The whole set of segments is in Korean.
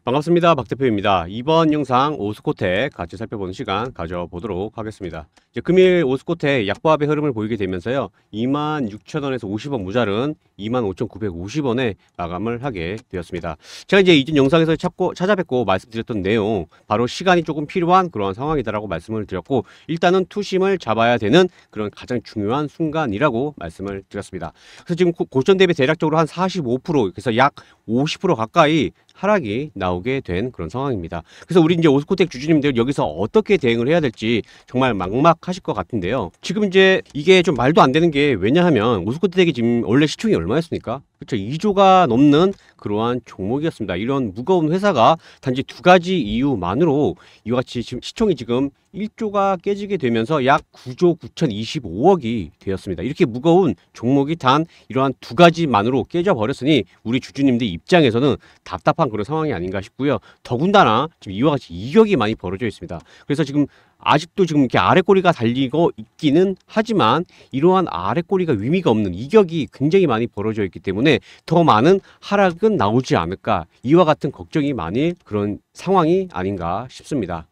반갑습니다. 박 대표입니다. 이번 영상 오스코텍 같이 살펴보는 시간 가져보도록 하겠습니다. 이제 금일 오스코텍 약보합의 흐름을 보이게 되면서요. 26,000원에서 50원 모자른 25,950원에 마감을 하게 되었습니다. 제가 이제 이전 영상에서 찾아뵙고 말씀드렸던 내용, 바로 시간이 조금 필요한 그런 상황이다라고 말씀을 드렸고, 일단은 투심을 잡아야 되는 그런 가장 중요한 순간이라고 말씀을 드렸습니다. 그래서 지금 고점 대비 대략적으로 한 45%, 그래서 약 50% 가까이 하락이 나오게 된 그런 상황입니다. 그래서 우리 이제 오스코텍 주주님들 여기서 어떻게 대응을 해야 될지 정말 막막하실 것 같은데요. 지금 이제 이게 좀 말도 안 되는 게, 왜냐하면 오스코텍이 지금 원래 시총이 얼마였습니까? 그렇죠. 2조가 넘는 그러한 종목이었습니다. 이런 무거운 회사가 단지 두 가지 이유만으로 이와 같이 지금 시총이 지금 1조가 깨지게 되면서 약 9조 9,025억이 되었습니다. 이렇게 무거운 종목이 단 이러한 두 가지만으로 깨져 버렸으니 우리 주주님들 입장에서는 답답한 그런 상황이 아닌가 싶고요. 더군다나 지금 이와 같이 이격이 많이 벌어져 있습니다. 그래서 지금 아직도 지금 이렇게 아랫꼬리가 달리고 있기는 하지만 이러한 아랫꼬리가 의미가 없는 이격이 굉장히 많이 벌어져 있기 때문에 더 많은 하락은 나오지 않을까, 이와 같은 걱정이 많이 그런 상황이 아닌가 싶습니다.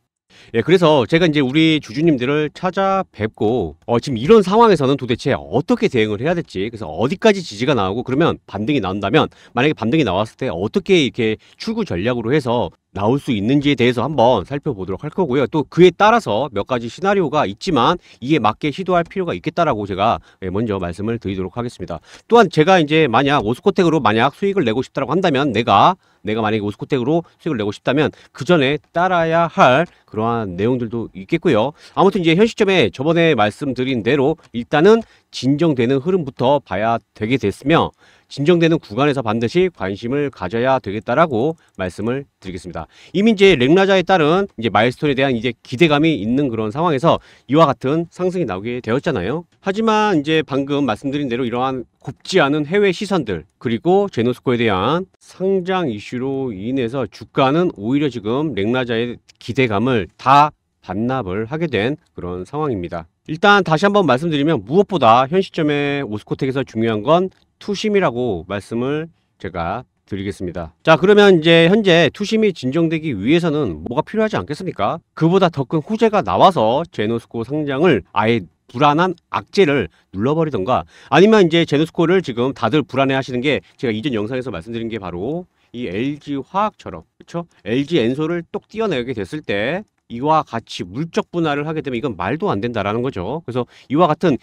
예, 그래서 제가 이제 우리 주주님들을 찾아뵙고 지금 이런 상황에서는 도대체 어떻게 대응을 해야 될지, 그래서 어디까지 지지가 나오고 그러면 반등이 나온다면, 만약에 반등이 나왔을 때 어떻게 이렇게 출구 전략으로 해서 나올 수 있는지에 대해서 한번 살펴보도록 할 거고요. 또 그에 따라서 몇 가지 시나리오가 있지만 이에 맞게 시도할 필요가 있겠다라고 제가 먼저 말씀을 드리도록 하겠습니다. 또한 제가 이제 만약 오스코텍으로 만약 수익을 내고 싶다라고 한다면, 내가 만약에 오스코텍으로 수익을 내고 싶다면 그 전에 따라야 할 그러한 내용들도 있겠고요. 아무튼 이제 현 시점에 저번에 말씀드린 대로 일단은 진정되는 흐름부터 봐야 되게 됐으며, 진정되는 구간에서 반드시 관심을 가져야 되겠다라고 말씀을 드리겠습니다. 이미 이제 렉나자에 따른 이제 마일스톤에 대한 이제 기대감이 있는 그런 상황에서 이와 같은 상승이 나오게 되었잖아요. 하지만 이제 방금 말씀드린 대로 이러한 곱지 않은 해외 시선들, 그리고 제노스코에 대한 상장 이슈로 인해서 주가는 오히려 지금 렉나자의 기대감을 다 반납을 하게 된 그런 상황입니다. 일단 다시 한번 말씀드리면, 무엇보다 현 시점에 오스코텍에서 중요한 건 투심이라고 말씀을 제가 드리겠습니다. 자, 그러면 이제 현재 투심이 진정되기 위해서는 뭐가 필요하지 않겠습니까? 그보다 더 큰 호재가 나와서 제노스코 상장을 아예 불안한 악재를 눌러버리던가, 아니면 이제 제노스코를 지금 다들 불안해 하시는 게, 제가 이전 영상에서 말씀드린 게 바로 이 LG 화학처럼, 그렇죠? LG 엔솔을 똑 띄어내게 됐을 때 이와 같이 물적 분할을 하게 되면 이건 말도 안 된다라는 거죠. 그래서 이와 같은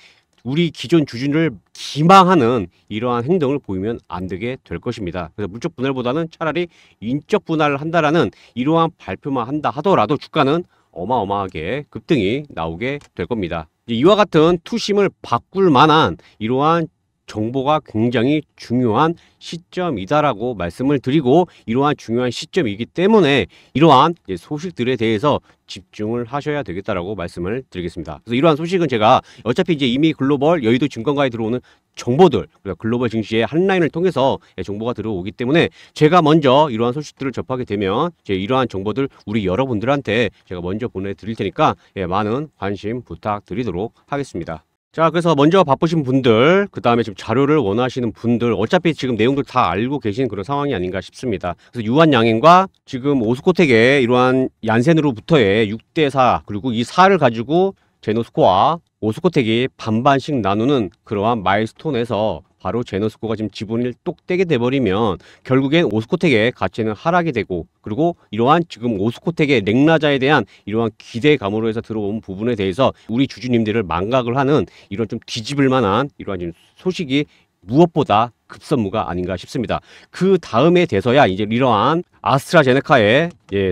우리 기존 주주를 기망하는 이러한 행동을 보이면 안 되게 될 것입니다. 그래서 물적 분할보다는 차라리 인적 분할을 한다라는 이러한 발표만 한다 하더라도 주가는 어마어마하게 급등이 나오게 될 겁니다. 이와 같은 투심을 바꿀 만한 이러한 정보가 굉장히 중요한 시점이다라고 말씀을 드리고, 이러한 중요한 시점이기 때문에 이러한 소식들에 대해서 집중을 하셔야 되겠다라고 말씀을 드리겠습니다. 그래서 이러한 소식은 제가 어차피 이제 이미 글로벌 여의도 증권가에 들어오는 정보들, 글로벌 증시의 한라인을 통해서 정보가 들어오기 때문에 제가 먼저 이러한 소식들을 접하게 되면 이러한 정보들 우리 여러분들한테 제가 먼저 보내드릴 테니까 많은 관심 부탁드리도록 하겠습니다. 자, 그래서 먼저 바쁘신 분들, 그 다음에 지금 자료를 원하시는 분들, 어차피 지금 내용들 다 알고 계신 그런 상황이 아닌가 싶습니다. 그래서 유한양행과 지금 오스코텍의 이러한 얀센으로부터의 6대4, 그리고 이 4를 가지고 제노스코와 오스코텍이 반반씩 나누는 그러한 마일스톤에서 바로 제노스코가 지금 지분을 똑 떼게 돼버리면 결국엔 오스코텍의 가치는 하락이 되고, 그리고 이러한 지금 오스코텍의 렉나자에 대한 이러한 기대감으로 해서 들어온 부분에 대해서 우리 주주님들을 망각을 하는 이런 좀 뒤집을 만한 이러한 지금 소식이 무엇보다 급선무가 아닌가 싶습니다. 그 다음에 돼서야 이제 이러한 아스트라제네카의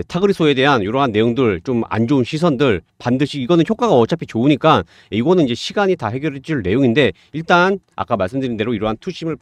타그리소에 대한 이러한 내용들, 좀 안 좋은 시선들, 반드시 이거는 효과가 어차피 좋으니까 이거는 이제 시간이 다 해결해 줄 내용인데, 일단 아까 말씀드린 대로 이러한 투심을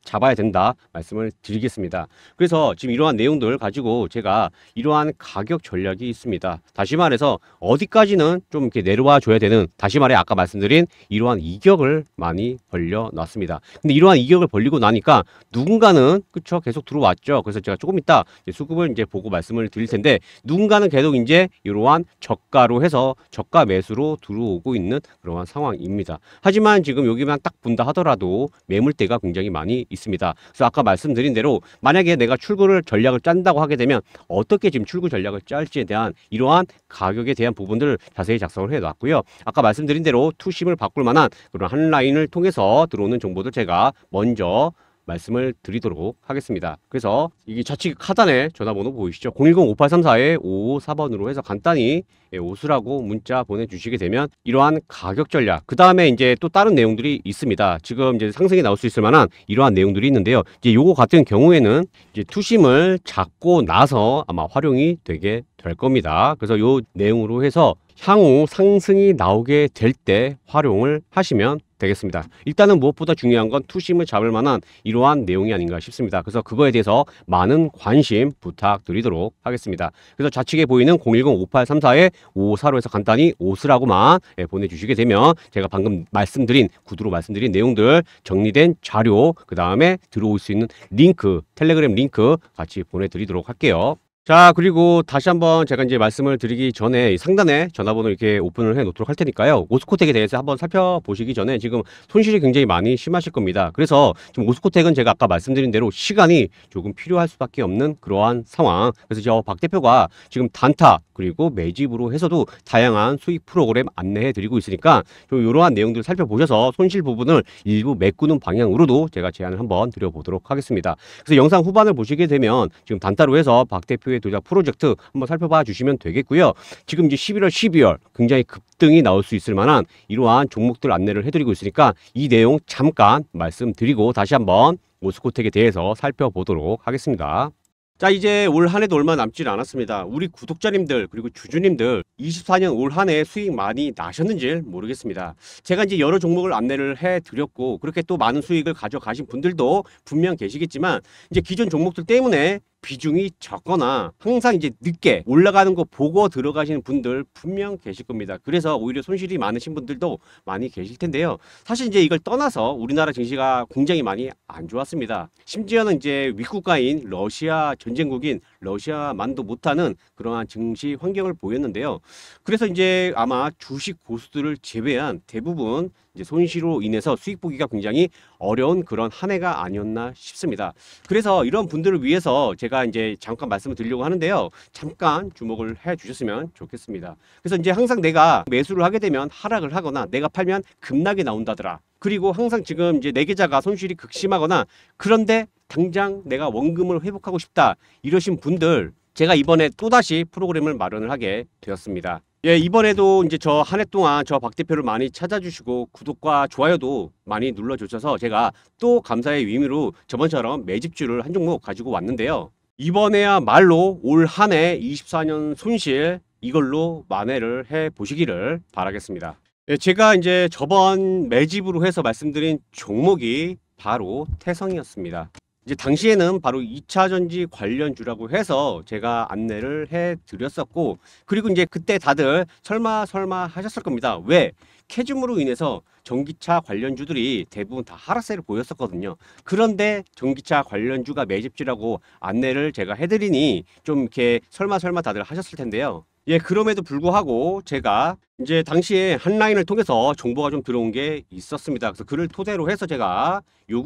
잡아야 된다 말씀을 드리겠습니다. 그래서 지금 이러한 내용들 가지고 제가 이러한 가격 전략이 있습니다. 다시 말해서 어디까지는 좀 이렇게 내려와 줘야 되는, 다시 말해 아까 말씀드린 이러한 이격을 많이 벌려 놨습니다. 근데 이러한 이격을 벌리고 나니까 누군가는, 그쵸, 계속 들어왔죠. 그래서 제가 조금 이따 수급을 이제 보고 말씀을 드릴 텐데, 누군가는 계속 이제 이러한 저가로 해서 저가 매수로 들어오고 있는 그러한 상황입니다. 하지만 지금 여기만 딱 본다 하더라도 매물대가 굉장히 많이 있습니다. 그래서 아까 말씀드린 대로 만약에 내가 출구 전략을 짠다고 하게 되면 어떻게 지금 출구 전략을 짤지에 대한 이러한 가격에 대한 부분들을 자세히 작성을 해 놨고요. 아까 말씀드린 대로 투심을 바꿀 만한 그런 한 라인을 통해서 들어오는 정보들 제가 먼저 말씀을 드리도록 하겠습니다. 그래서 이게 좌측 하단에 전화번호 보이시죠? 010-5834-554번으로 해서 간단히 오수라고 문자 보내주시게 되면 이러한 가격 전략, 그 다음에 이제 또 다른 내용들이 있습니다. 지금 이제 상승이 나올 수 있을 만한 이러한 내용들이 있는데요. 이제 요거 같은 경우에는 이제 투심을 잡고 나서 아마 활용이 되게 될 겁니다. 그래서 요 내용으로 해서 향후 상승이 나오게 될 때 활용을 하시면 되겠습니다. 일단은 무엇보다 중요한 건 투심을 잡을 만한 이러한 내용이 아닌가 싶습니다. 그래서 그거에 대해서 많은 관심 부탁드리도록 하겠습니다. 그래서 좌측에 보이는 010-5834-554로 해서 간단히 오스라고만 보내주시게 되면 제가 방금 말씀드린 구두로 말씀드린 내용들 정리된 자료, 그 다음에 들어올 수 있는 링크, 텔레그램 링크 같이 보내드리도록 할게요. 자, 그리고 다시 한번 제가 이제 말씀을 드리기 전에 상단에 전화번호 이렇게 오픈을 해 놓도록 할 테니까요. 오스코텍에 대해서 한번 살펴보시기 전에 지금 손실이 굉장히 많이 심하실 겁니다. 그래서 지금 오스코텍은 제가 아까 말씀드린 대로 시간이 조금 필요할 수밖에 없는 그러한 상황. 그래서 저 박 대표가 지금 단타 그리고 매집으로 해서도 다양한 수익 프로그램 안내해 드리고 있으니까 좀 이러한 내용들을 살펴보셔서 손실 부분을 일부 메꾸는 방향으로도 제가 제안을 한번 드려보도록 하겠습니다. 그래서 영상 후반을 보시게 되면 지금 단타로 해서 박 대표의 도작 프로젝트 한번 살펴봐 주시면 되겠고요. 지금 이제 11월, 12월 굉장히 급등이 나올 수 있을 만한 이러한 종목들 안내를 해드리고 있으니까 이 내용 잠깐 말씀드리고 다시 한번 오스코텍에 대해서 살펴보도록 하겠습니다. 자, 이제 올 한 해도 얼마 남지 않았습니다. 우리 구독자님들 그리고 주주님들 24년 올 한 해 수익 많이 나셨는지 모르겠습니다. 제가 이제 여러 종목을 안내를 해드렸고 그렇게 또 많은 수익을 가져가신 분들도 분명 계시겠지만 이제 기존 종목들 때문에 비중이 적거나 항상 이제 늦게 올라가는 거 보고 들어가시는 분들 분명 계실 겁니다. 그래서 오히려 손실이 많으신 분들도 많이 계실 텐데요. 사실 이제 이걸 떠나서 우리나라 증시가 굉장히 많이 안 좋았습니다. 심지어는 이제 윗국가인 러시아 전쟁국인 러시아만도 못하는 그러한 증시 환경을 보였는데요. 그래서 이제 아마 주식 고수들을 제외한 대부분 이제 손실로 인해서 수익 보기가 굉장히 어려운 그런 한 해가 아니었나 싶습니다. 그래서 이런 분들을 위해서 제가 이제 잠깐 말씀을 드리려고 하는데요. 잠깐 주목을 해 주셨으면 좋겠습니다. 그래서 이제 항상 내가 매수를 하게 되면 하락을 하거나 내가 팔면 급락이 나온다더라. 그리고 항상 지금 이제 내 계좌가 손실이 극심하거나 그런데 당장 내가 원금을 회복하고 싶다. 이러신 분들 제가 이번에 또다시 프로그램을 마련을 하게 되었습니다. 예, 이번에도 이제 저 한 해 동안 저 박 대표를 많이 찾아주시고 구독과 좋아요도 많이 눌러주셔서 제가 또 감사의 의미로 저번처럼 매집주를 한 종목 가지고 왔는데요. 이번에야말로 올 한 해 24년 손실 이걸로 만회를 해 보시기를 바라겠습니다. 예, 제가 이제 저번 매집으로 해서 말씀드린 종목이 바로 태성이었습니다. 이제 당시에는 바로 2차 전지 관련주라고 해서 제가 안내를 해 드렸었고 그리고 이제 그때 다들 설마 하셨을 겁니다. 왜? 캐즘으로 인해서 전기차 관련주들이 대부분 다 하락세를 보였었거든요. 그런데 전기차 관련주가 매집주라고 안내를 제가 해드리니 좀 이렇게 설마 다들 하셨을 텐데요. 예, 그럼에도 불구하고 제가 이제 당시에 한 라인을 통해서 정보가 좀 들어온 게 있었습니다. 그래서 그를 토대로 해서 제가 요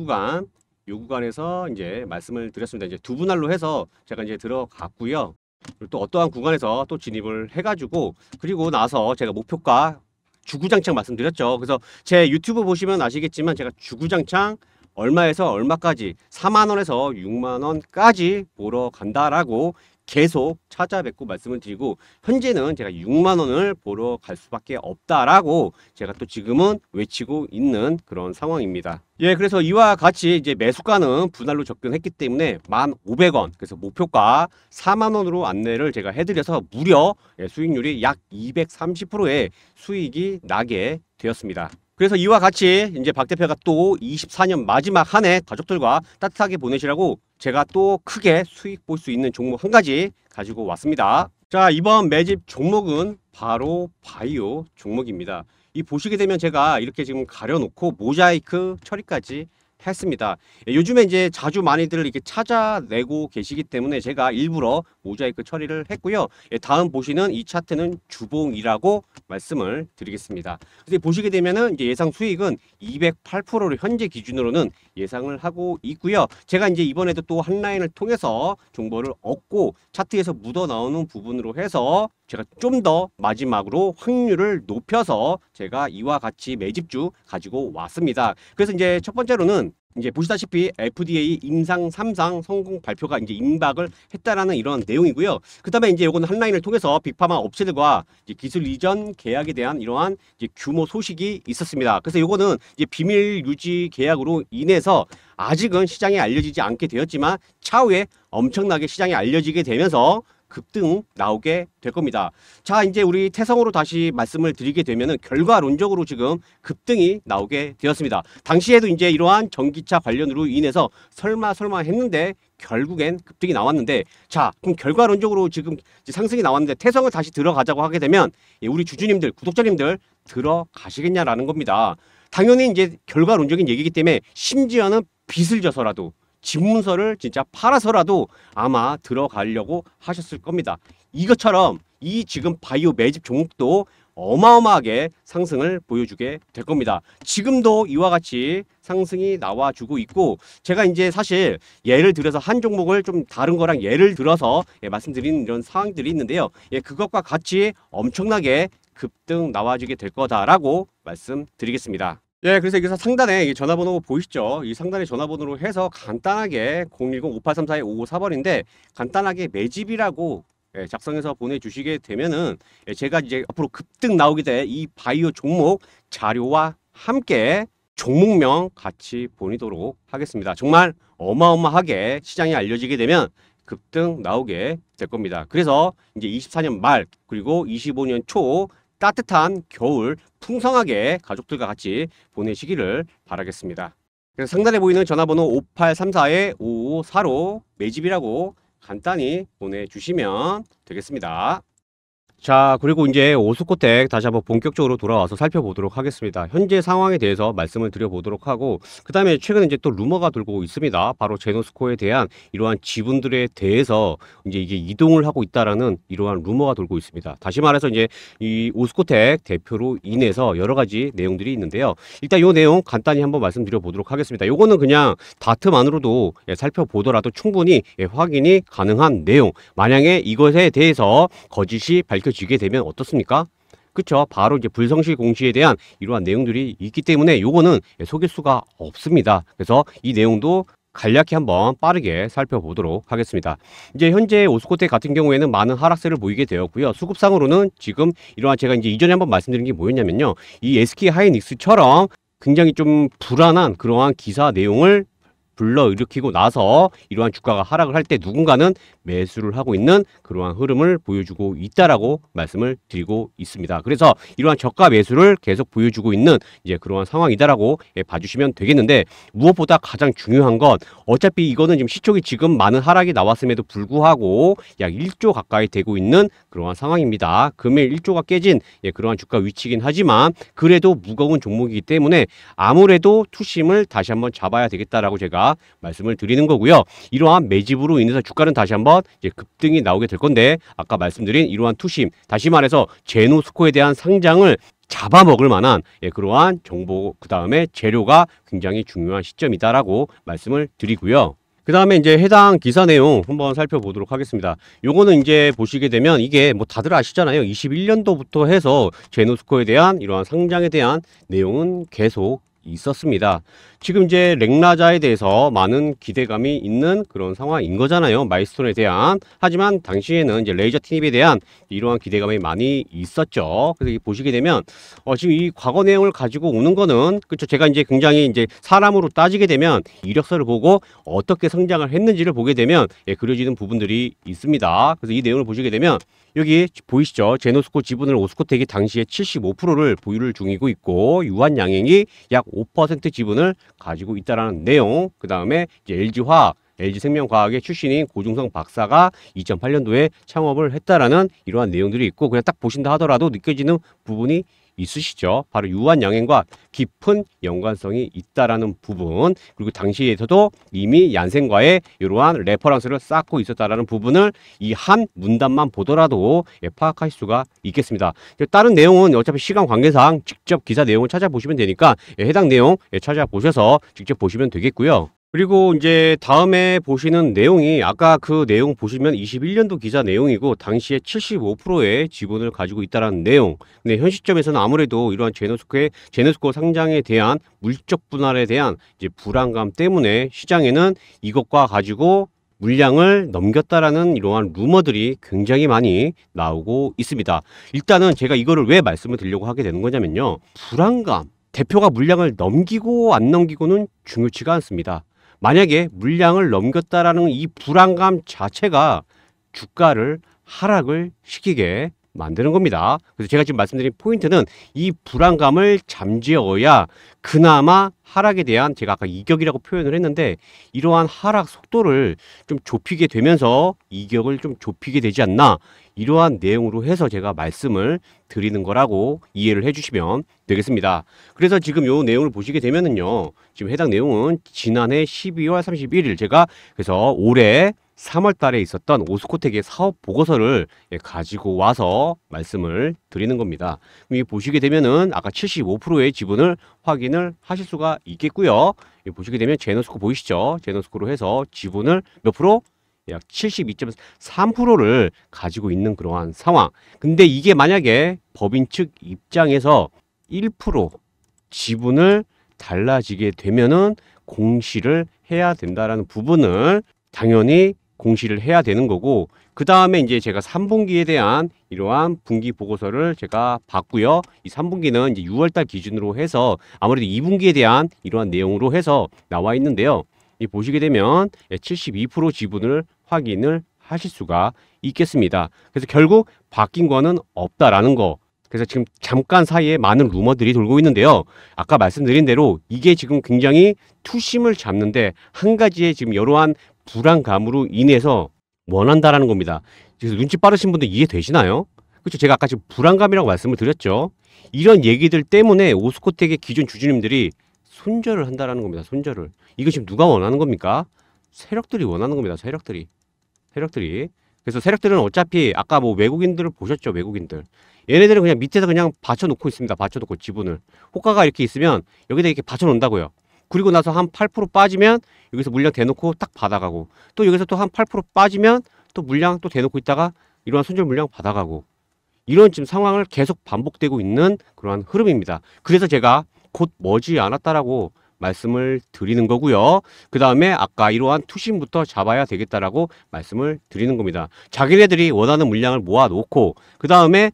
구간에서 이제 말씀을 드렸습니다. 이제 두 분할로 해서 제가 이제 들어갔고요. 그리고 또 어떠한 구간에서 또 진입을 해가지고 그리고 나서 제가 목표가 주구장창 말씀드렸죠. 그래서 제 유튜브 보시면 아시겠지만 제가 주구장창 얼마에서 얼마까지 4만 원에서 6만 원까지 보러 간다라고 계속 찾아뵙고 말씀을 드리고 현재는 제가 6만 원을 보러 갈 수밖에 없다라고 제가 또 지금은 외치고 있는 그런 상황입니다. 예, 그래서 이와 같이 이제 매수가는 분할로 접근했기 때문에 1,500원, 그래서 목표가 4만 원으로 안내를 제가 해드려서 무려 수익률이 약 230%의 수익이 나게 되었습니다. 그래서 이와 같이 이제 박 대표가 또 24년 마지막 한 해 가족들과 따뜻하게 보내시라고 제가 또 크게 수익 볼 수 있는 종목 한 가지 가지고 왔습니다. 자, 이번 매집 종목은 바로 바이오 종목입니다. 이 보시게 되면 제가 이렇게 지금 가려놓고 모자이크 처리까지 했습니다. 요즘에 이제 자주 많이들 이렇게 찾아내고 계시기 때문에 제가 일부러 모자이크 처리를 했고요. 다음 보시는 이 차트는 주봉이라고 말씀을 드리겠습니다. 그래서 보시게 되면은 이제 예상 수익은 208%를 현재 기준으로는 예상을 하고 있고요. 제가 이제 이번에도 또 한 라인을 통해서 정보를 얻고 차트에서 묻어 나오는 부분으로 해서 제가 좀 더 마지막으로 확률을 높여서 제가 이와 같이 매집주 가지고 왔습니다. 그래서 이제 첫 번째로는 이제 보시다시피 FDA 임상 3상 성공 발표가 이제 임박을 했다라는 이런 내용이고요. 그 다음에 이제 요거는 한 라인을 통해서 빅파마 업체들과 이제 기술 이전 계약에 대한 이러한 이제 규모 소식이 있었습니다. 그래서 요거는 이제 비밀 유지 계약으로 인해서 아직은 시장에 알려지지 않게 되었지만 차후에 엄청나게 시장에 알려지게 되면서 급등 나오게 될 겁니다. 자, 이제 우리 태성으로 다시 말씀을 드리게 되면은 결과론적으로 지금 급등이 나오게 되었습니다. 당시에도 이제 이러한 전기차 관련으로 인해서 설마 했는데 결국엔 급등이 나왔는데, 자, 그럼 결과론적으로 지금 상승이 나왔는데 태성을 다시 들어가자고 하게 되면 우리 주주님들, 구독자님들 들어가시겠냐라는 겁니다. 당연히 이제 결과론적인 얘기이기 때문에 심지어는 빚을 져서라도 집문서를 진짜 팔아서라도 아마 들어가려고 하셨을 겁니다. 이것처럼 이 지금 바이오 매집 종목도 어마어마하게 상승을 보여주게 될 겁니다. 지금도 이와 같이 상승이 나와주고 있고, 제가 이제 사실 예를 들어서 한 종목을 좀 다른 거랑 예를 들어서 말씀드리는 이런 상황들이 있는데요. 그것과 같이 엄청나게 급등 나와주게 될 거다라고 말씀드리겠습니다. 그래서 여기서 상단에 이 전화번호 보이시죠? 이 상단에 전화번호로 해서 간단하게 010-5834-5554번인데 간단하게 매집이라고 작성해서 보내주시게 되면은 제가 이제 앞으로 급등 나오게 될 이 바이오 종목 자료와 함께 종목명 같이 보내도록 하겠습니다. 정말 어마어마하게 시장에 알려지게 되면 급등 나오게 될 겁니다. 그래서 이제 24년 말 그리고 25년 초 따뜻한 겨울 풍성하게 가족들과 같이 보내시기를 바라겠습니다. 그래서 상단에 보이는 전화번호 5834-5545 매집이라고 간단히 보내주시면 되겠습니다. 자, 그리고 이제 오스코텍 다시 한번 본격적으로 돌아와서 살펴보도록 하겠습니다. 현재 상황에 대해서 말씀을 드려보도록 하고, 그 다음에 최근에 이제 또 루머가 돌고 있습니다. 바로 제노스코에 대한 이러한 지분들에 대해서 이제 이게 이동을 하고 있다라는 이러한 루머가 돌고 있습니다. 다시 말해서 이제 이 오스코텍 대표로 인해서 여러 가지 내용들이 있는데요. 일단 이 내용 간단히 한번 말씀드려보도록 하겠습니다. 요거는 그냥 다트만으로도 살펴보더라도 충분히 확인이 가능한 내용. 만약에 이것에 대해서 거짓이 밝혀지게 되면 어떻습니까? 그쵸? 바로 이제 불성실 공시에 대한 이러한 내용들이 있기 때문에 요거는 속일 수가 없습니다. 그래서 이 내용도 간략히 한번 빠르게 살펴보도록 하겠습니다. 이제 현재 오스코텍 같은 경우에는 많은 하락세를 보이게 되었고요. 수급상으로는 지금 이러한 제가 이제 이전에 한번 말씀드린 게 뭐였냐면요. 이 SK 하이닉스처럼 굉장히 좀 불안한 그러한 기사 내용을 불러일으키고 나서 이러한 주가가 하락을 할 때 누군가는 매수를 하고 있는 그러한 흐름을 보여주고 있다라고 말씀을 드리고 있습니다. 그래서 이러한 저가 매수를 계속 보여주고 있는 이제 그러한 상황이다라고 봐주시면 되겠는데, 무엇보다 가장 중요한 건 어차피 이거는 지금 시총이 지금 많은 하락이 나왔음에도 불구하고 약 1조 가까이 되고 있는 그러한 상황입니다. 금일 1조가 깨진 그러한 주가 위치이긴 하지만 그래도 무거운 종목이기 때문에 아무래도 투심을 다시 한번 잡아야 되겠다라고 제가 말씀을 드리는 거고요. 이러한 매집으로 인해서 주가는 다시 한번 이제 급등이 나오게 될 건데, 아까 말씀드린 이러한 투심, 다시 말해서 제노스코에 대한 상장을 잡아먹을 만한 그러한 정보, 그 다음에 재료가 굉장히 중요한 시점이다라고 말씀을 드리고요. 그 다음에 이제 해당 기사 내용 한번 살펴보도록 하겠습니다. 요거는 이제 보시게 되면 이게 뭐 다들 아시잖아요. 21년도부터 해서 제노스코에 대한 이러한 상장에 대한 내용은 계속 있었습니다. 지금 이제 렉라자에 대해서 많은 기대감이 있는 그런 상황인 거잖아요. 마일스톤에 대한. 하지만 당시에는 이제 레이저 티닙에 대한 이러한 기대감이 많이 있었죠. 그래서 보시게 되면 지금 이 과거 내용을 가지고 오는 거는, 그렇죠, 제가 이제 굉장히 이제 사람으로 따지게 되면 이력서를 보고 어떻게 성장을 했는지를 보게 되면 그려지는 부분들이 있습니다. 그래서 이 내용을 보시게 되면 여기 보이시죠? 제노스코 지분을 오스코텍이 당시에 75%를 보유를 중이고 있고 유한양행이 약 5% 지분을 가지고 있다라는 내용. 그 다음에 이제 LG화학, LG생명과학의 출신인 고중성 박사가 2008년도에 창업을 했다라는 이러한 내용들이 있고, 그냥 딱 보신다 하더라도 느껴지는 부분이 있으시죠? 바로 유한양행과 깊은 연관성이 있다라는 부분, 그리고 당시에서도 이미 얀센과의 이러한 레퍼런스를 쌓고 있었다라는 부분을 이 한 문단만 보더라도 파악하실 수가 있겠습니다. 다른 내용은 어차피 시간 관계상 직접 기사 내용을 찾아보시면 되니까 해당 내용 찾아보셔서 직접 보시면 되겠고요. 그리고 이제 다음에 보시는 내용이 아까 그 내용 보시면 21년도 기사 내용이고 당시에 75%의 지분을 가지고 있다라는 내용. 근데 현 시점에서는 아무래도 이러한 제네스코 상장에 대한 물적 분할에 대한 이제 불안감 때문에 시장에는 이것과 가지고 물량을 넘겼다라는 이러한 루머들이 굉장히 많이 나오고 있습니다. 일단은 제가 이거를 왜 말씀을 드리려고 하게 되는 거냐면요. 불안감. 대표가 물량을 넘기고 안 넘기고는 중요치가 않습니다. 만약에 물량을 넘겼다라는 이 불안감 자체가 주가를 하락을 시키게 만드는 겁니다. 그래서 제가 지금 말씀드린 포인트는 이 불안감을 잠재워야 그나마 하락에 대한, 제가 아까 이격이라고 표현을 했는데, 이러한 하락 속도를 좀 좁히게 되면서 이격을 좀 좁히게 되지 않나, 이러한 내용으로 해서 제가 말씀을 드리는 거라고 이해를 해주시면 되겠습니다. 그래서 지금 요 내용을 보시게 되면은요, 지금 해당 내용은 지난해 12월 31일 제가 그래서 올해 3월 달에 있었던 오스코텍의 사업 보고서를 가지고 와서 말씀을 드리는 겁니다. 이 보시게 되면은 아까 75%의 지분을 확인을 하실 수가 있겠고요. 보시게 되면 제너스코 보이시죠? 제너스코로 해서 지분을 몇 프로? 약 72.3%를 가지고 있는 그러한 상황. 근데 이게 만약에 법인 측 입장에서 1% 지분을 달라지게 되면은 공시를 해야 된다라는 부분을 당연히 공시를 해야 되는 거고, 그 다음에 이제 제가 3분기에 대한 이러한 분기 보고서를 제가 봤고요. 이 3분기는 이제 6월달 기준으로 해서 아무래도 2분기에 대한 이러한 내용으로 해서 나와 있는데요. 이 보시게 되면 72% 지분을 확인을 하실 수가 있겠습니다. 그래서 결국 바뀐 거는 없다라는 거. 그래서 지금 잠깐 사이에 많은 루머들이 돌고 있는데요. 아까 말씀드린 대로 이게 지금 굉장히 투심을 잡는데 한 가지의 지금 여러한 불안감으로 인해서 원한다라는 겁니다. 그래서 눈치 빠르신 분들 이해되시나요? 그렇죠. 제가 아까 지금 불안감이라고 말씀을 드렸죠. 이런 얘기들 때문에 오스코텍의 기존 주주님들이 손절을 한다라는 겁니다. 손절을. 이거 지금 누가 원하는 겁니까? 세력들이 원하는 겁니다. 세력들이. 그래서 세력들은 어차피 아까 뭐 외국인들을 보셨죠. 외국인들. 얘네들은 그냥 밑에서 그냥 받쳐놓고 있습니다. 받쳐놓고 지분을. 호가가 이렇게 있으면 여기다 이렇게 받쳐놓는다고요. 그리고 나서 한 8% 빠지면 여기서 물량 대놓고 딱 받아가고, 또 여기서 또 한 8% 빠지면 또 물량 또 대놓고 있다가 이러한 손절 물량 받아가고, 이런 지금 상황을 계속 반복되고 있는 그러한 흐름입니다. 그래서 제가 곧 머지 않았다라고 말씀을 드리는 거고요. 그 다음에 아까 이러한 투심부터 잡아야 되겠다라고 말씀을 드리는 겁니다. 자기네들이 원하는 물량을 모아놓고, 그 다음에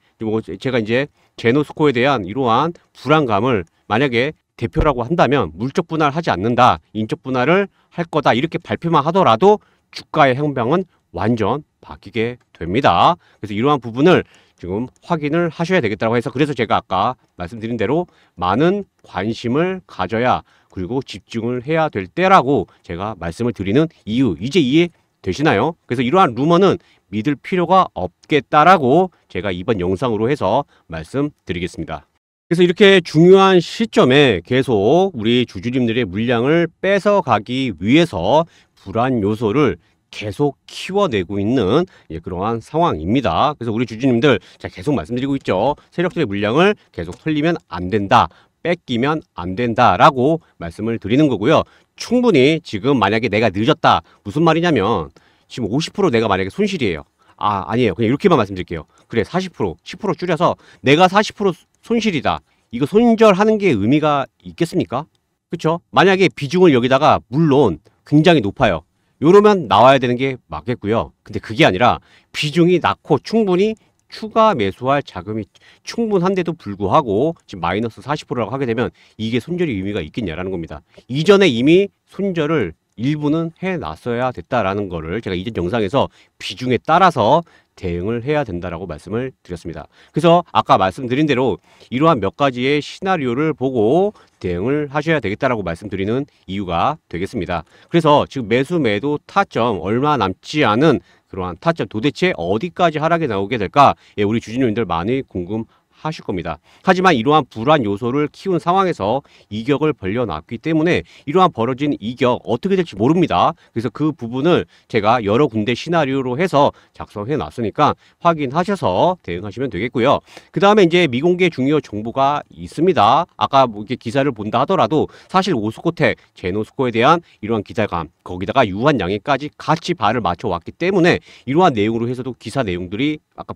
제가 이제 제노스코에 대한 이러한 불안감을 만약에 대표라고 한다면 물적 분할하지 않는다, 인적 분할을 할 거다, 이렇게 발표만 하더라도 주가의 행방은 완전 바뀌게 됩니다. 그래서 이러한 부분을 지금 확인을 하셔야 되겠다고 해서, 그래서 제가 아까 말씀드린 대로 많은 관심을 가져야, 그리고 집중을 해야 될 때라고 제가 말씀을 드리는 이유, 이제 이해되시나요? 그래서 이러한 루머는 믿을 필요가 없겠다라고 제가 이번 영상으로 해서 말씀드리겠습니다. 그래서 이렇게 중요한 시점에 계속 우리 주주님들의 물량을 뺏어가기 위해서 불안 요소를 계속 키워내고 있는 그러한 상황입니다. 그래서 우리 주주님들 제가 계속 말씀드리고 있죠. 세력들의 물량을 계속 털리면 안 된다, 뺏기면 안 된다라고 말씀을 드리는 거고요. 충분히 지금 만약에 내가 늦었다, 무슨 말이냐면 지금 50% 내가 만약에 손실이에요. 아니에요. 그냥 이렇게만 말씀드릴게요. 그래, 40%, 10% 줄여서 내가 40% 손실이다. 이거 손절하는 게 의미가 있겠습니까? 그렇죠? 만약에 비중을 여기다가 물론 굉장히 높아요. 요러면 나와야 되는 게 맞겠고요. 근데 그게 아니라 비중이 낮고 충분히 추가 매수할 자금이 충분한데도 불구하고 지금 마이너스 40%라고 하게 되면 이게 손절이 의미가 있겠냐라는 겁니다. 이전에 이미 손절을 일부는 해놨어야 됐다라는 거를 제가 이전 영상에서 비중에 따라서 대응을 해야 된다라고 말씀을 드렸습니다. 그래서 아까 말씀드린 대로 이러한 몇 가지의 시나리오를 보고 대응을 하셔야 되겠다라고 말씀드리는 이유가 되겠습니다. 그래서 지금 매수 매도 타점 얼마 남지 않은 그러한 타점, 도대체 어디까지 하락이 나오게 될까? 우리 주주님들 많이 궁금하시죠? 하실 겁니다. 하지만 이러한 불안 요소를 키운 상황에서 이격을 벌려놨기 때문에 이러한 벌어진 이격 어떻게 될지 모릅니다. 그래서 그 부분을 제가 여러 군데 시나리오로 해서 작성해 놨으니까 확인하셔서 대응하시면 되겠고요. 그 다음에 이제 미공개 중요 정보가 있습니다. 아까 뭐 이렇게 기사를 본다 하더라도 사실 오스코텍, 제노스코에 대한 이러한 기자감, 거기다가 유한양해까지 같이 발을 맞춰 왔기 때문에 이러한 내용으로 해서도 기사 내용들이 아까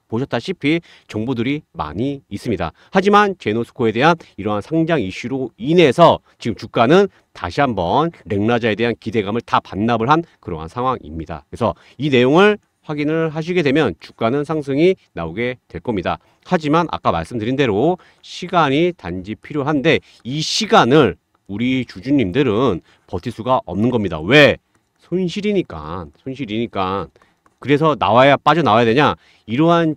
보셨다시피 정보들이 많이 있습니다. 하지만 제노스코에 대한 이러한 상장 이슈로 인해서 지금 주가는 다시 한번 렉나자에 대한 기대감을 다 반납을 한 그러한 상황입니다. 그래서 이 내용을 확인을 하시게 되면 주가는 상승이 나오게 될 겁니다. 하지만 아까 말씀드린 대로 시간이 단지 필요한데 이 시간을 우리 주주님들은 버틸 수가 없는 겁니다. 왜? 손실이니까. 그래서 빠져나와야 되냐? 이러한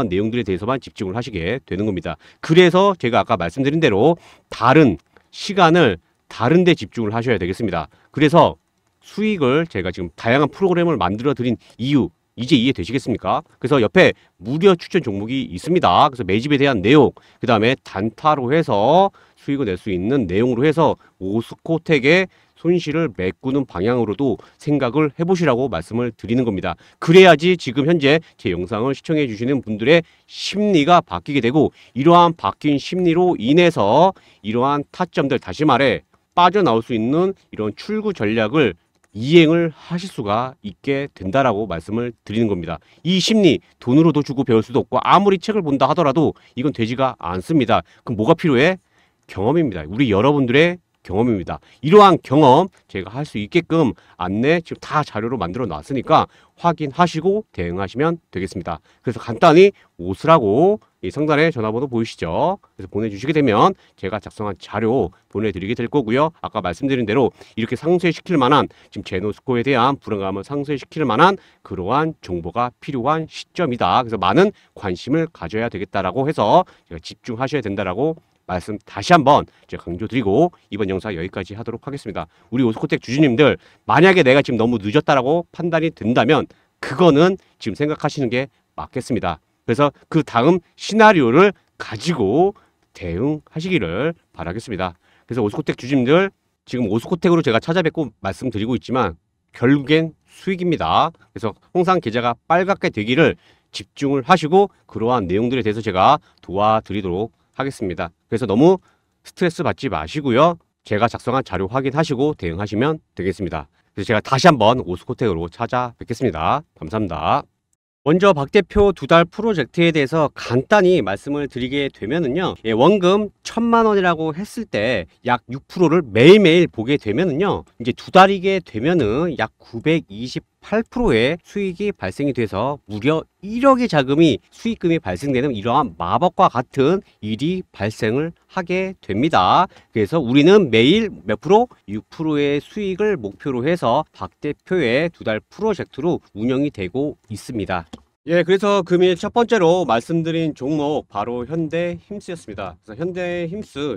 내용들에 대해서만 집중을 하시게 되는 겁니다. 그래서 제가 아까 말씀드린 대로 다른 시간을 다른 데 집중을 하셔야 되겠습니다. 그래서 수익을 제가 지금 다양한 프로그램을 만들어 드린 이유 이제 이해되시겠습니까? 그래서 옆에 무료 추천 종목이 있습니다. 그래서 매집에 대한 내용, 그 다음에 단타로 해서 수익을 낼 수 있는 내용으로 해서 오스코텍의 손실을 메꾸는 방향으로도 생각을 해보시라고 말씀을 드리는 겁니다. 그래야지 지금 현재 제 영상을 시청해 주시는 분들의 심리가 바뀌게 되고 이러한 바뀐 심리로 인해서 이러한 타점들, 다시 말해 빠져나올 수 있는 이런 출구 전략을 이행을 하실 수가 있게 된다라고 말씀을 드리는 겁니다. 이 심리 돈으로도 주고 배울 수도 없고 아무리 책을 본다 하더라도 이건 되지가 않습니다. 그럼 뭐가 필요해? 경험입니다. 우리 여러분들의 경험입니다. 이러한 경험 제가 할 수 있게끔 안내 지금 다 자료로 만들어 놨으니까 확인하시고 대응하시면 되겠습니다. 그래서 간단히 오스라고 이 상단에 전화번호 보이시죠? 그래서 보내주시게 되면 제가 작성한 자료 보내드리게 될 거고요. 아까 말씀드린 대로 이렇게 상쇄시킬 만한 지금 제노스코에 대한 불안감을 상쇄시킬 만한 그러한 정보가 필요한 시점이다. 그래서 많은 관심을 가져야 되겠다라고 해서 제가 집중하셔야 된다라고 말씀 다시 한번 제가 강조드리고 이번 영상 여기까지 하도록 하겠습니다. 우리 오스코텍 주주님들 만약에 내가 지금 너무 늦었다라고 판단이 된다면 그거는 지금 생각하시는 게 맞겠습니다. 그래서 그 다음 시나리오를 가지고 대응하시기를 바라겠습니다. 그래서 오스코텍 주주님들 지금 오스코텍으로 제가 찾아뵙고 말씀드리고 있지만 결국엔 수익입니다. 그래서 항상 계좌가 빨갛게 되기를 집중을 하시고 그러한 내용들에 대해서 제가 도와드리도록 하겠습니다. 그래서 너무 스트레스 받지 마시고요. 제가 작성한 자료 확인하시고 대응하시면 되겠습니다. 그래서 제가 다시 한번 오스코텍으로 찾아뵙겠습니다. 감사합니다. 먼저 박 대표 2달 프로젝트에 대해서 간단히 말씀을 드리게 되면은요. 원금 1,000만 원이라고 했을 때 약 6%를 매일매일 보게 되면은요. 이제 2달이게 되면은 약 928%의 수익이 발생이 돼서 무려 1억의 자금이 수익금이 발생되는 이러한 마법과 같은 일이 발생을 하게 됩니다. 그래서 우리는 매일 몇 프로? 6%의 수익을 목표로 해서 박 대표의 2달 프로젝트로 운영이 되고 있습니다. 예, 그래서 금일 첫 번째로 말씀드린 종목 바로 현대힘스였습니다. 그래서 현대힘스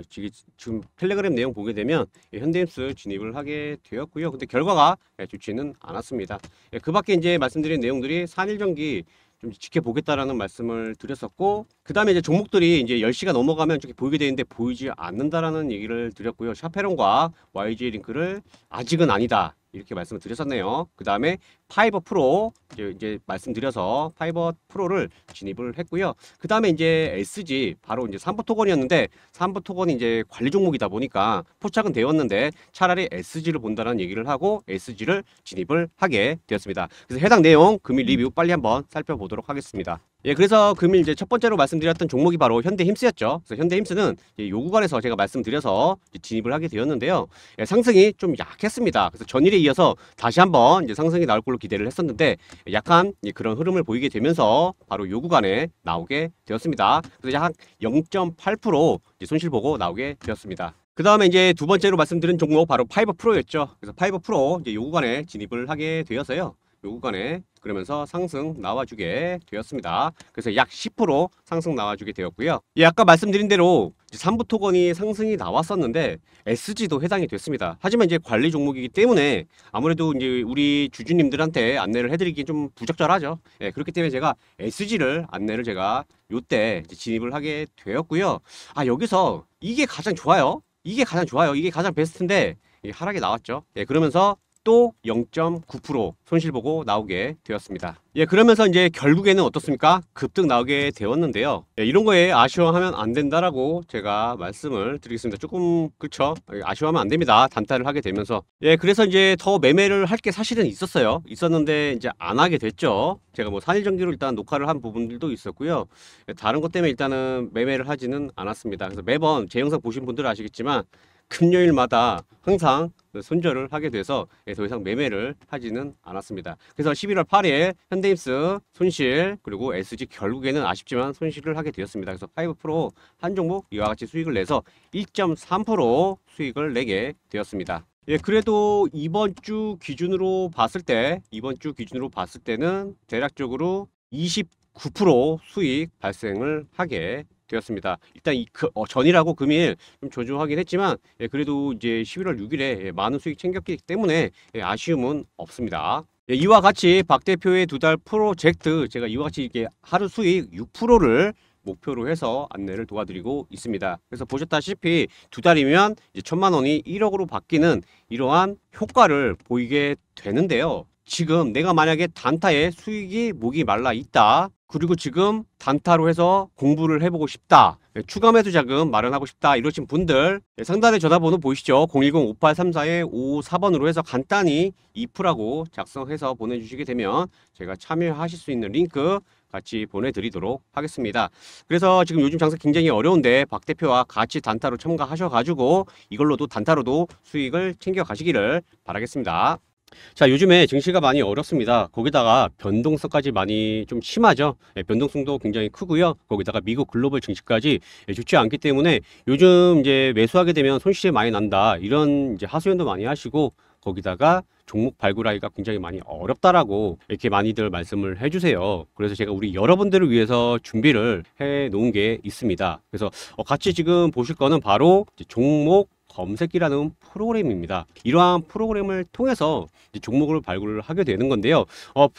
지금 텔레그램 내용 보게 되면 현대힘스 진입을 하게 되었고요. 근데 결과가 좋지는 않았습니다. 그 밖에 이제 말씀드린 내용들이 산일전기 좀 지켜보겠다라는 말씀을 드렸었고, 그 다음에 이제 종목들이 이제 10시가 넘어가면 저기 보이게 되는데 보이지 않는다라는 얘기를 드렸고요. 샤페론과 YG 링크를 아직은 아니다. 이렇게 말씀을 드렸었네요. 그 다음에 파이버 프로 이제 말씀드려서 파이버 프로를 진입을 했고요. 그 다음에 이제 SG 바로 이제 삼부 토건이었는데 삼부 토건이 이제 관리 종목이다 보니까 포착은 되었는데 차라리 SG를 본다는 얘기를 하고 SG를 진입을 하게 되었습니다. 그래서 해당 내용 금일 리뷰 빨리 한번 살펴보도록 하겠습니다. 예, 그래서 금일 이제 첫 번째로 말씀드렸던 종목이 바로 현대힘스였죠. 그래서 현대힘스는 요 구간에서 제가 말씀드려서 진입을 하게 되었는데요. 예, 상승이 좀 약했습니다. 그래서 전일에 이어서 다시 한번 이제 상승이 나올 걸로 기대를 했었는데 약간 그런 흐름을 보이게 되면서 바로 요 구간에 나오게 되었습니다. 그래서 약 0.8% 손실 보고 나오게 되었습니다. 그 다음에 이제 두 번째로 말씀드린 종목 바로 파이버 프로였죠. 그래서 파이버 프로 이제 요 구간에 진입을 하게 되어서요. 요 구간에 그러면서 상승 나와주게 되었습니다. 그래서 약 10% 상승 나와주게 되었고요. 예, 아까 말씀드린 대로 3부 토건이 상승이 나왔었는데 SG도 해당이 됐습니다. 하지만 이제 관리 종목이기 때문에 아무래도 이제 우리 주주님들한테 안내를 해드리기 좀 부적절하죠. 예, 그렇기 때문에 제가 SG를 안내를 제가 요때 진입을 하게 되었고요. 아, 여기서 이게 가장 좋아요. 이게 가장 좋아요. 이게 가장 베스트인데 이게 하락이 나왔죠. 예, 그러면서 또 0.9% 손실 보고 나오게 되었습니다. 예, 그러면서 이제 결국에는 어떻습니까? 급등 나오게 되었는데요. 예, 이런 거에 아쉬워하면 안 된다라고 제가 말씀을 드리겠습니다. 조금 그쵸? 아쉬워하면 안 됩니다. 단타를 하게 되면서. 예, 그래서 이제 더 매매를 할 게 사실은 있었는데 이제 안 하게 됐죠. 제가 뭐 산일전기로 일단 녹화를 한 부분들도 있었고요. 예, 다른 것 때문에 일단은 매매를 하지는 않았습니다. 그래서 매번 제 영상 보신 분들은 아시겠지만 금요일마다 항상 손절을 하게 돼서 더 이상 매매를 하지는 않았습니다. 그래서 11월 8일 현대입스 손실, 그리고 SG 결국에는 아쉽지만 손실을 하게 되었습니다. 그래서 5% 한 종목 이와 같이 수익을 내서 1.3% 수익을 내게 되었습니다. 예, 그래도 이번 주 기준으로 봤을 때는 대략적으로 29% 수익 발생을 하게 되었습니다. 일단 전일하고 금일 좀 조정하긴 했지만, 예, 그래도 이제 11월 6일에 많은 수익 챙겼기 때문에 아쉬움은 없습니다. 예, 이와 같이 박 대표의 두 달 프로젝트, 제가 이와 같이 이게 하루 수익 6%를 목표로 해서 안내를 도와드리고 있습니다. 그래서 보셨다시피 두 달이면 이제 1,000만 원이 1억으로 바뀌는 이러한 효과를 보이게 되는데요. 지금 내가 만약에 단타에 수익이 목이 말라 있다, 그리고 지금 단타로 해서 공부를 해보고 싶다, 추가 매수 자금 마련하고 싶다, 이러신 분들 상단에 전화번호 보이시죠? 010-5834-554번으로 해서 간단히 이프라고 작성해서 보내주시게 되면 제가 참여하실 수 있는 링크 같이 보내드리도록 하겠습니다. 그래서 지금 요즘 장사 굉장히 어려운데 박 대표와 같이 단타로 첨가하셔가지고 이걸로도 단타로도 수익을 챙겨 가시기를 바라겠습니다. 자, 요즘에 증시가 많이 어렵습니다. 거기다가 변동성까지 많이 좀 심하죠. 예, 변동성도 굉장히 크고요. 거기다가 미국 글로벌 증시까지 좋지 않기 때문에 요즘 이제 매수하게 되면 손실이 많이 난다, 이런 이제 하소연도 많이 하시고, 거기다가 종목 발굴하기가 굉장히 많이 어렵다라고 이렇게 많이들 말씀을 해주세요. 그래서 제가 우리 여러분들을 위해서 준비를 해 놓은 게 있습니다. 그래서 같이 지금 보실 거는 바로 종목 검색기라는 프로그램입니다. 이러한 프로그램을 통해서 이제 종목을 발굴을 하게 되는 건데요.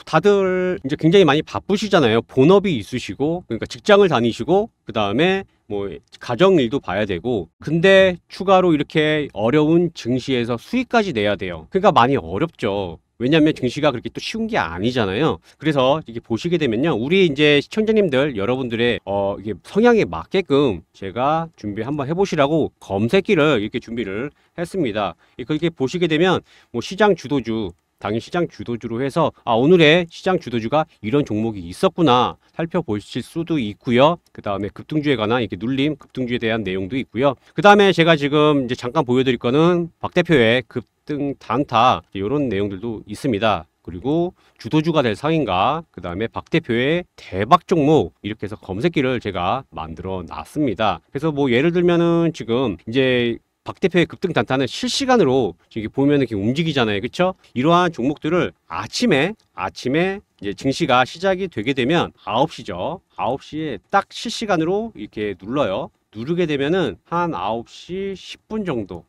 다들 이제 굉장히 많이 바쁘시잖아요. 본업이 있으시고, 그러니까 직장을 다니시고, 그 다음에 뭐 가정 일도 봐야 되고, 근데 추가로 이렇게 어려운 증시에서 수익까지 내야 돼요. 그러니까 많이 어렵죠. 왜냐하면 증시가 그렇게 또 쉬운 게 아니잖아요. 그래서 이게 보시게 되면요, 우리 이제 시청자님들 여러분들의 이게 성향에 맞게끔 제가 준비 한번 해보시라고 검색기를 이렇게 준비를 했습니다. 그렇게 보시게 되면 뭐 시장 주도주, 당일 시장 주도주로 해서 오늘의 시장 주도주가 이런 종목이 있었구나 살펴보실 수도 있고요. 그 다음에 급등주에 관한 이렇게 눌림 급등주에 대한 내용도 있고요. 그 다음에 제가 지금 이제 잠깐 보여드릴 거는 박 대표의 급등 단타, 이런 내용들도 있습니다. 그리고 주도주가 될 상인가, 그 다음에 박 대표의 대박 종목, 이렇게 해서 검색기를 제가 만들어 놨습니다. 그래서 뭐 예를 들면은 지금 이제 박 대표의 급등 단타는 실시간으로 이렇게 보면 이렇게 움직이잖아요. 그렇죠? 이러한 종목들을 아침에 이제 증시가 시작이 되게 되면 9시죠. 9시에 딱 실시간으로 이렇게 눌러요. 누르게 되면은 한 9시 10분 정도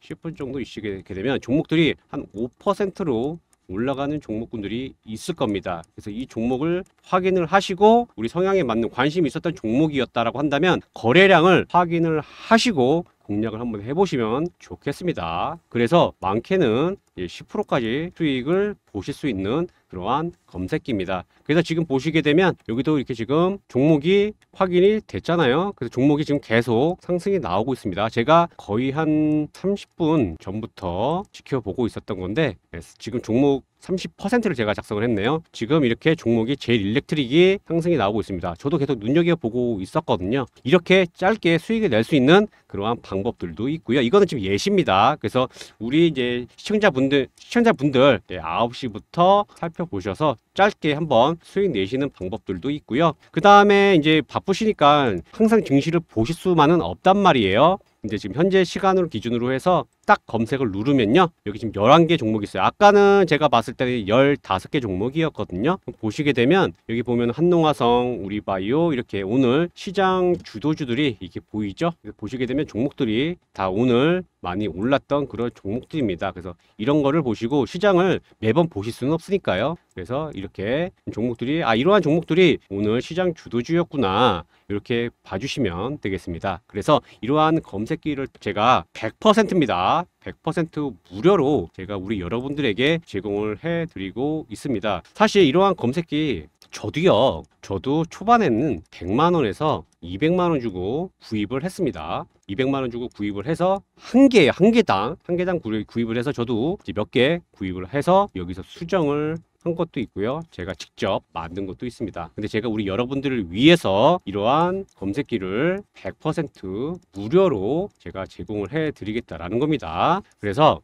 있게 되면 종목들이 한 5%로 올라가는 종목군들이 있을 겁니다. 그래서 이 종목을 확인을 하시고 우리 성향에 맞는 관심이 있었던 종목이었다라고 한다면 거래량을 확인을 하시고 공략을 한번 해보시면 좋겠습니다. 그래서 많게는 10%까지 수익을 보실 수 있는 그러한 검색기입니다. 그래서 지금 보시게 되면 여기도 이렇게 지금 종목이 확인이 됐잖아요. 그래서 종목이 지금 계속 상승이 나오고 있습니다. 제가 거의 한 30분 전부터 지켜보고 있었던 건데 지금 종목 30%를 제가 작성을 했네요. 지금 이렇게 종목이 제일 일렉트릭이 상승이 나오고 있습니다. 저도 계속 눈여겨보고 있었거든요. 이렇게 짧게 수익을 낼 수 있는 그러한 방법들도 있고요. 이거는 지금 예시입니다. 그래서 우리 이제 시청자분들 9시부터 살펴보셔서 짧게 한번 수익 내시는 방법들도 있고요. 그 다음에 이제 바쁘시니까 항상 증시를 보실 수만은 없단 말이에요. 이제 지금 현재 시간으로 기준으로 해서 딱 검색을 누르면요. 여기 지금 11개 종목이 있어요. 아까는 제가 봤을 때는 15개 종목이었거든요. 보시게 되면 여기 보면 한농화성, 우리바이오 이렇게 오늘 시장 주도주들이 이렇게 보이죠? 보시게 되면 종목들이 다 오늘 많이 올랐던 그런 종목들입니다. 그래서 이런 거를 보시고 시장을 매번 보실 수는 없으니까요. 그래서 이렇게 종목들이 이러한 종목들이 오늘 시장 주도주였구나. 이렇게 봐주시면 되겠습니다. 그래서 이러한 검색기를 제가 100%입니다. 100% 무료로 제가 우리 여러분들에게 제공을 해드리고 있습니다. 사실 이러한 검색기 저도 초반에는 100만원에서 200만원 주고 구입을 했습니다. 200만원 주고 구입을 해서 한 개당 구입을 해서 저도 이제 몇 개 구입을 해서 여기서 수정을 한 것도 있고요. 제가 직접 만든 것도 있습니다. 근데 제가 우리 여러분들을 위해서 이러한 검색기를 100% 무료로 제가 제공을 해 드리겠다라는 겁니다. 그래서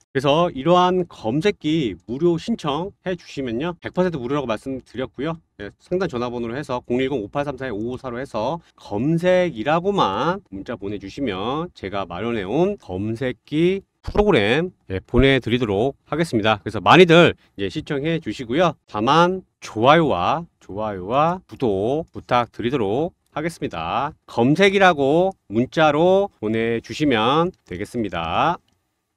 이러한 검색기 무료 신청해 주시면요. 100% 무료라고 말씀드렸고요. 네, 상단 전화번호로 해서 010-5834-554로 해서 검색이라고만 문자 보내주시면 제가 마련해 온 검색기 프로그램 보내드리도록 하겠습니다. 그래서 많이들 시청해 주시고요. 다만 좋아요와 구독 부탁드리도록 하겠습니다. 검색이라고 문자로 보내주시면 되겠습니다.